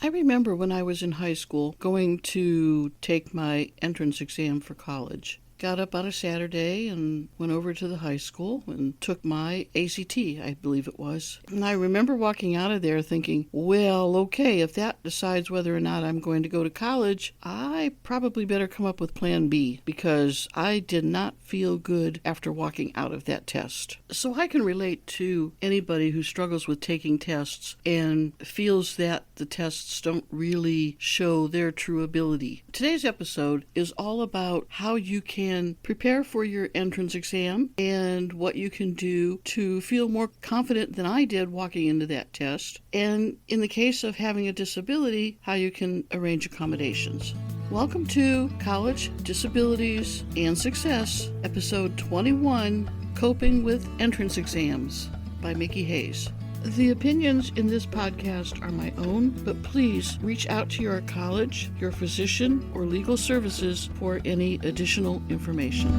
I remember when I was in high school going to take my entrance exam for college. Got up on a Saturday and went over to the high school and took my ACT, I believe it was. And I remember walking out of there thinking, well, okay, if that decides whether or not I'm going to go to college, I probably better come up with plan B, because I did not feel good after walking out of that test. So I can relate to anybody who struggles with taking tests and feels that the tests don't really show their true ability. Today's episode is all about how you can prepare for your entrance exam and what you can do to feel more confident than I did walking into that test. And in the case of having a disability, how you can arrange accommodations. Welcome to College, Disabilities, and Success, Episode 21, Coping with Entrance Exams by Mickey Hayes. The opinions in this podcast are my own, but please reach out to your college, your physician, or legal services for any additional information.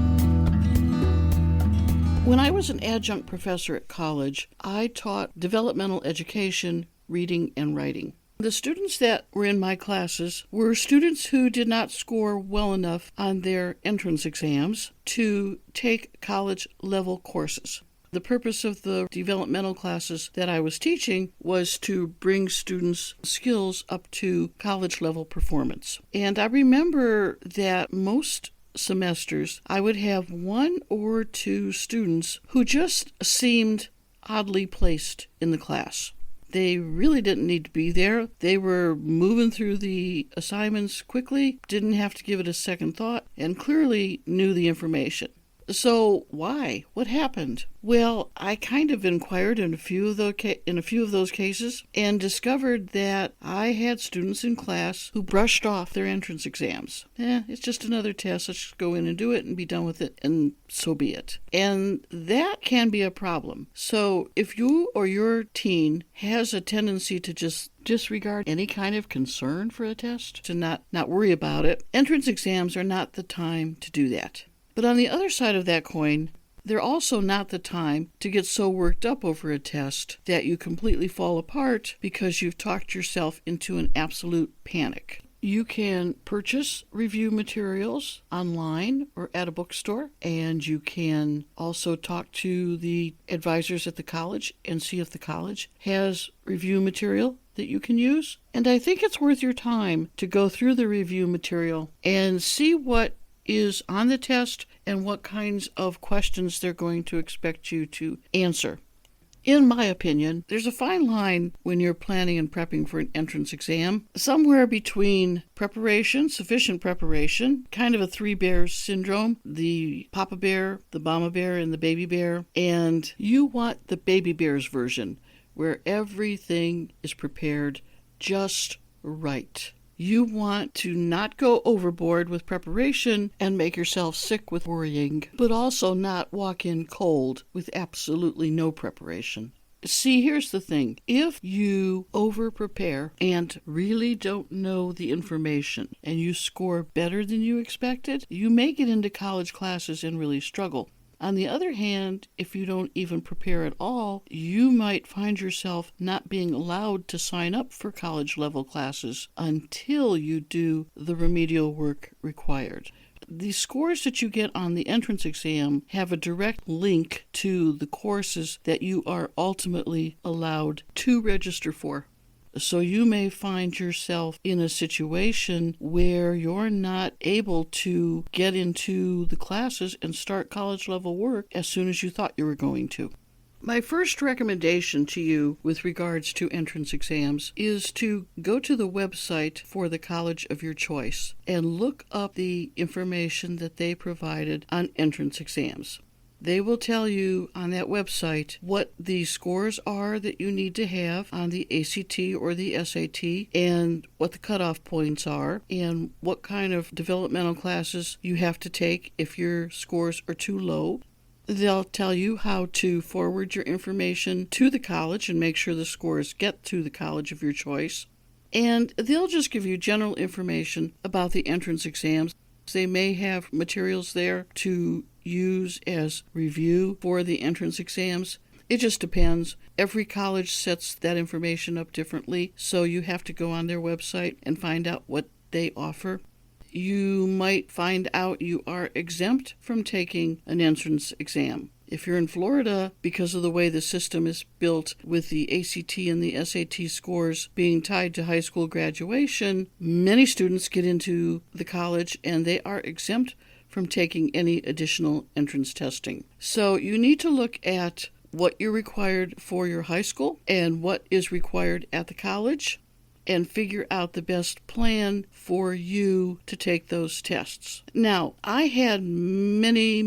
When I was an adjunct professor at college, I taught developmental education, reading, and writing. The students that were in my classes were students who did not score well enough on their entrance exams to take college-level courses. The purpose of the developmental classes that I was teaching was to bring students' skills up to college-level performance. And I remember that most semesters I would have one or two students who just seemed oddly placed in the class. They really didn't need to be there. They were moving through the assignments quickly, didn't have to give it a second thought, and clearly knew the information. So why? What happened? Well, I kind of inquired in a few of those cases and discovered that I had students in class who brushed off their entrance exams. It's just another test. Let's just go in and do it and be done with it, and so be it. And that can be a problem. So if you or your teen has a tendency to just disregard any kind of concern for a test, to not worry about it, entrance exams are not the time to do that. But on the other side of that coin, they're also not the time to get so worked up over a test that you completely fall apart because you've talked yourself into an absolute panic. You can purchase review materials online or at a bookstore, and you can also talk to the advisors at the college and see if the college has review material that you can use. And I think it's worth your time to go through the review material and see what is on the test and what kinds of questions they're going to expect you to answer. In my opinion, there's a fine line when you're planning and prepping for an entrance exam, somewhere between preparation, sufficient preparation, kind of a three bears syndrome, the Papa Bear, the Mama Bear, and the Baby Bear, and you want the Baby Bear's version, where everything is prepared just right. You want to not go overboard with preparation and make yourself sick with worrying, but also not walk in cold with absolutely no preparation. See, here's the thing. If you over-prepare and really don't know the information and you score better than you expected, you may get into college classes and really struggle. On the other hand, if you don't even prepare at all, you might find yourself not being allowed to sign up for college-level classes until you do the remedial work required. The scores that you get on the entrance exam have a direct link to the courses that you are ultimately allowed to register for. So you may find yourself in a situation where you're not able to get into the classes and start college-level work as soon as you thought you were going to. My first recommendation to you with regards to entrance exams is to go to the website for the college of your choice and look up the information that they provided on entrance exams. They will tell you on that website what the scores are that you need to have on the ACT or the SAT and what the cutoff points are and what kind of developmental classes you have to take if your scores are too low. They'll tell you how to forward your information to the college and make sure the scores get to the college of your choice. And they'll just give you general information about the entrance exams. They may have materials there to use as review for the entrance exams. It just depends. Every college sets that information up differently, so you have to go on their website and find out what they offer. You might find out you are exempt from taking an entrance exam. If you're in Florida, because of the way the system is built with the ACT and the SAT scores being tied to high school graduation, many students get into the college and they are exempt from taking any additional entrance testing. So you need to look at what you're required for your high school and what is required at the college and figure out the best plan for you to take those tests. Now, I had many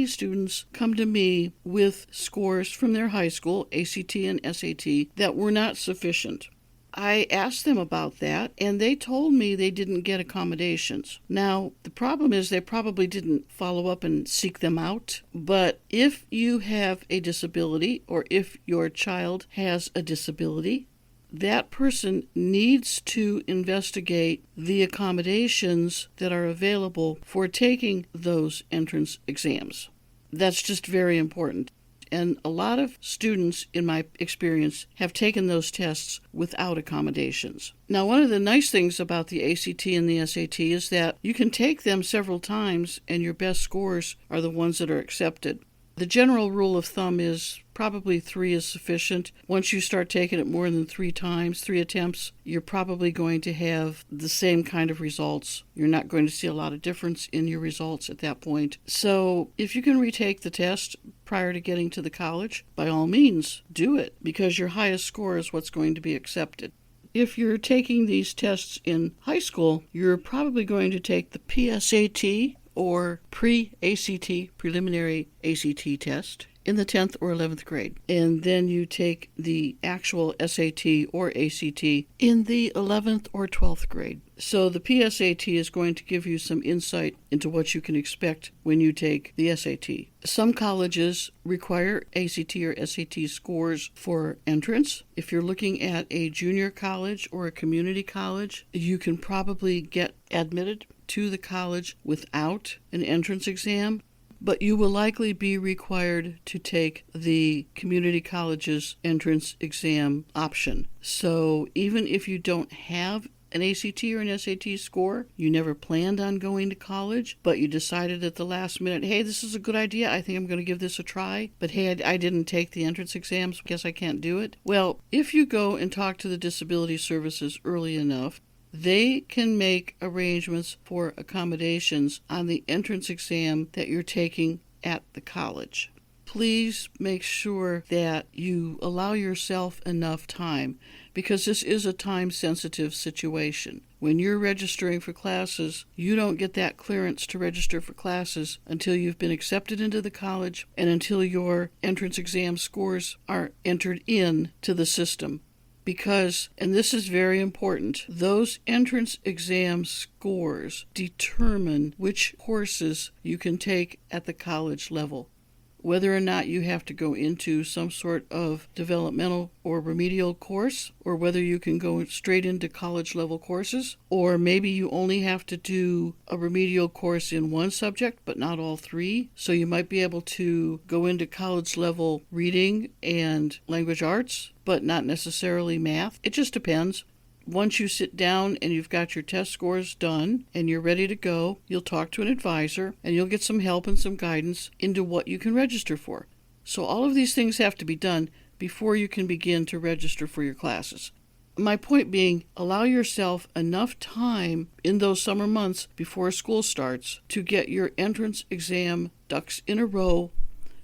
students come to me with scores from their high school, ACT and SAT, that were not sufficient. I asked them about that, and they told me they didn't get accommodations. Now, the problem is they probably didn't follow up and seek them out, but if you have a disability or if your child has a disability, that person needs to investigate the accommodations that are available for taking those entrance exams. That's just very important. And a lot of students, in my experience, have taken those tests without accommodations. Now, one of the nice things about the ACT and the SAT is that you can take them several times and your best scores are the ones that are accepted. The general rule of thumb is probably 3 is sufficient. Once you start taking it more than 3 times, 3 attempts, you're probably going to have the same kind of results. You're not going to see a lot of difference in your results at that point. So if you can retake the test prior to getting to the college, by all means, do it, because your highest score is what's going to be accepted. If you're taking these tests in high school, you're probably going to take the PSAT or pre-ACT, preliminary ACT test in the 10th or 11th grade. And then you take the actual SAT or ACT in the 11th or 12th grade. So the PSAT is going to give you some insight into what you can expect when you take the SAT. Some colleges require ACT or SAT scores for entrance. If you're looking at a junior college or a community college, you can probably get admitted to the college without an entrance exam, but you will likely be required to take the community college's entrance exam option. So even if you don't have an ACT or an SAT score, you never planned on going to college, but you decided at the last minute, hey, this is a good idea, I think I'm going to give this a try, but hey, I didn't take the entrance exams, guess I can't do it. Well, if you go and talk to the disability services early enough, they can make arrangements for accommodations on the entrance exam that you're taking at the college. Please make sure that you allow yourself enough time, because this is a time-sensitive situation. When you're registering for classes, you don't get that clearance to register for classes until you've been accepted into the college and until your entrance exam scores are entered in to the system. Because, and this is very important, those entrance exam scores determine which courses you can take at the college level. Whether or not you have to go into some sort of developmental or remedial course, or whether you can go straight into college level courses, or maybe you only have to do a remedial course in one subject but not all 3. So you might be able to go into college level reading and language arts, but not necessarily math. It just depends. Once you sit down and you've got your test scores done and you're ready to go, you'll talk to an advisor and you'll get some help and some guidance into what you can register for. So all of these things have to be done before you can begin to register for your classes. My point being, allow yourself enough time in those summer months before school starts to get your entrance exam ducks in a row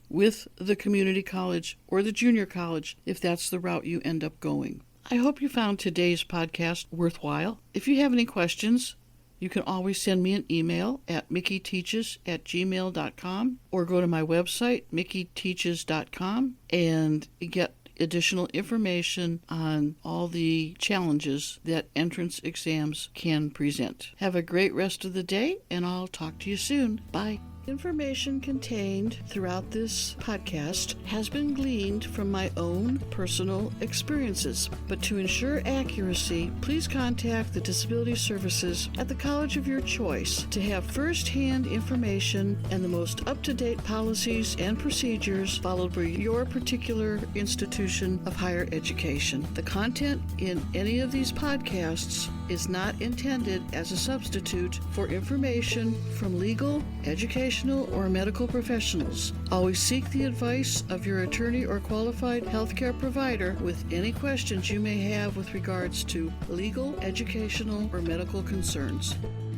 with the community college or the junior college if that's the route you end up going. I hope you found today's podcast worthwhile. If you have any questions, you can always send me an email at mickeyteaches@gmail.com or go to my website, mickeyteaches.com, and get additional information on all the challenges that entrance exams can present. Have a great rest of the day, and I'll talk to you soon. Bye. Information contained throughout this podcast has been gleaned from my own personal experiences, but to ensure accuracy, please contact the Disability Services at the college of your choice to have first-hand information and the most up-to-date policies and procedures followed by your particular institution of higher education. The content in any of these podcasts is not intended as a substitute for information from legal, educational, or medical professionals. Always seek the advice of your attorney or qualified healthcare provider with any questions you may have with regards to legal, educational, or medical concerns.